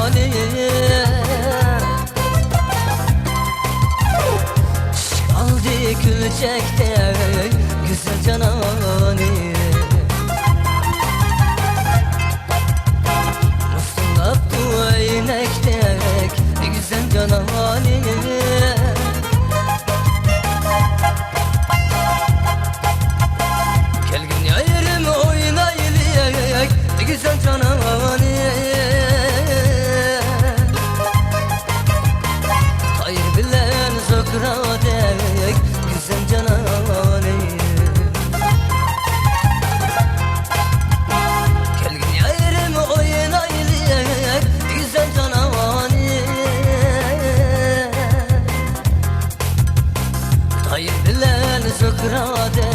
canani. Kaldı külecekte güzel canani. Muslap bu eynekte güzel canani. Kelgin yerim oynaylık güzel canani. Hayır bilen zokradek güzel canani. Kelgin yerim oynaylık güzel canani. Hayır bilen zokradek